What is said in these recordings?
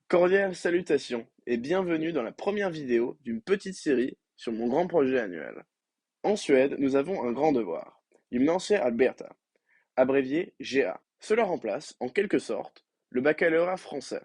Cordiales salutations et bienvenue dans la première vidéo d'une petite série sur mon grand projet annuel. En Suède, nous avons un grand devoir, Gymnasia Alberta, abrévié GA. Cela remplace, en quelque sorte, le baccalauréat français.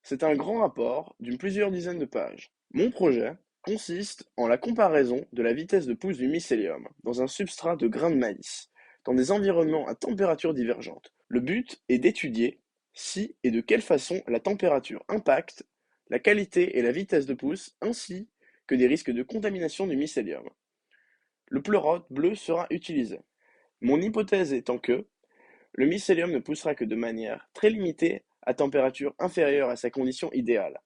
C'est un grand rapport d'une plusieurs dizaines de pages. Mon projet consiste en la comparaison de la vitesse de pousse du mycélium dans un substrat de grains de maïs, dans des environnements à température divergente. Le but est d'étudier si et de quelle façon la température impacte la qualité et la vitesse de pousse, ainsi que des risques de contamination du mycélium. Le pleurote bleu sera utilisé. Mon hypothèse étant que le mycélium ne poussera que de manière très limitée à température inférieure à sa condition idéale,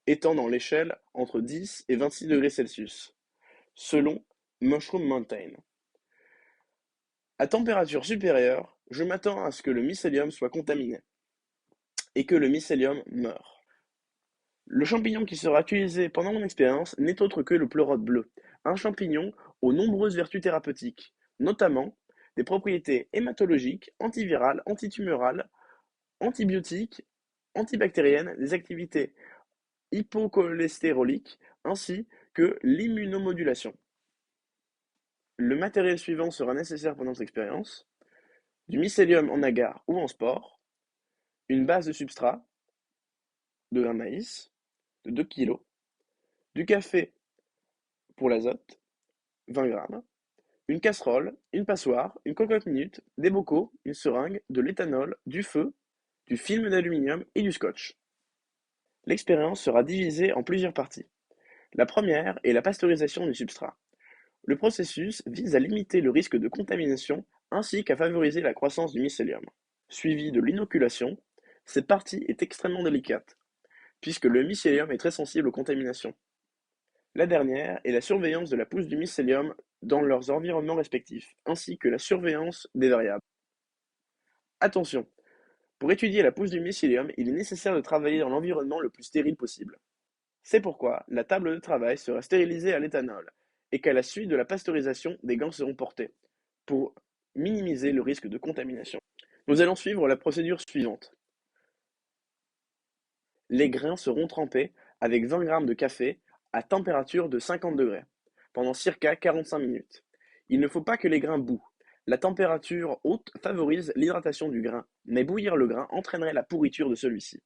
étant dans l'échelle entre 10 et 26 degrés Celsius, selon Mushroom Mountain. À température supérieure, je m'attends à ce que le mycélium soit contaminé et que le mycélium meure. Le champignon qui sera utilisé pendant mon expérience n'est autre que le pleurote bleu, un champignon aux nombreuses vertus thérapeutiques, notamment des propriétés hématologiques, antivirales, antitumorales, antibiotiques, antibactériennes, des activités hypocholestéroliques, ainsi que l'immunomodulation. Le matériel suivant sera nécessaire pendant cette expérience: du mycélium en agar ou en spore, une base de substrat, de grains de maïs, de 2 kg, du café pour l'azote, 20 grammes, une casserole, une passoire, une cocotte minute, des bocaux, une seringue, de l'éthanol, du feu, du film d'aluminium et du scotch. L'expérience sera divisée en plusieurs parties. La première est la pasteurisation du substrat. Le processus vise à limiter le risque de contamination ainsi qu'à favoriser la croissance du mycélium. Suivi de l'inoculation, cette partie est extrêmement délicate, puisque le mycélium est très sensible aux contaminations. La dernière est la surveillance de la pousse du mycélium dans leurs environnements respectifs, ainsi que la surveillance des variables. Attention! Pour étudier la pousse du mycélium, il est nécessaire de travailler dans l'environnement le plus stérile possible. C'est pourquoi la table de travail sera stérilisée à l'éthanol et qu'à la suite de la pasteurisation, des gants seront portés pour minimiser le risque de contamination. Nous allons suivre la procédure suivante. Les grains seront trempés avec 20 g de café à température de 50 degrés pendant circa 45 minutes. Il ne faut pas que les grains bouent. La température haute favorise l'hydratation du grain, mais bouillir le grain entraînerait la pourriture de celui-ci.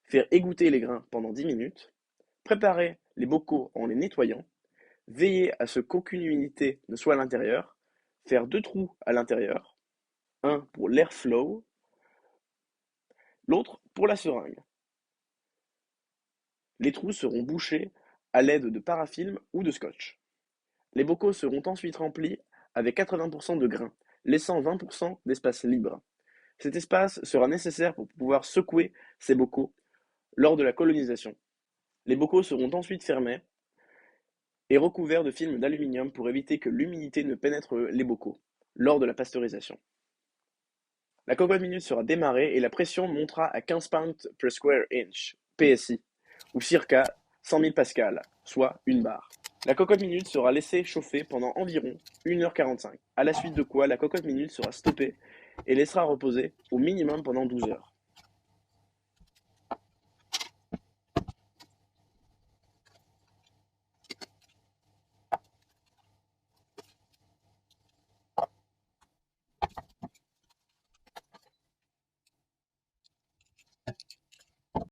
Faire égoutter les grains pendant 10 minutes. Préparer les bocaux en les nettoyant. Veiller à ce qu'aucune humidité ne soit à l'intérieur. Faire 2 trous à l'intérieur. Un pour l'airflow, l'autre pour la seringue. Les trous seront bouchés à l'aide de parafilm ou de scotch. Les bocaux seront ensuite remplis avec 80% de grains, laissant 20% d'espace libre. Cet espace sera nécessaire pour pouvoir secouer ces bocaux lors de la colonisation. Les bocaux seront ensuite fermés et recouverts de film d'aluminium pour éviter que l'humidité ne pénètre les bocaux lors de la pasteurisation. La cocotte minute sera démarrée et la pression montera à 15 pounds per square inch, PSI, ou circa 100 000 pascal, soit une barre. La cocotte minute sera laissée chauffer pendant environ 1h45, à la suite de quoi la cocotte minute sera stoppée et laissera reposer au minimum pendant 12 heures.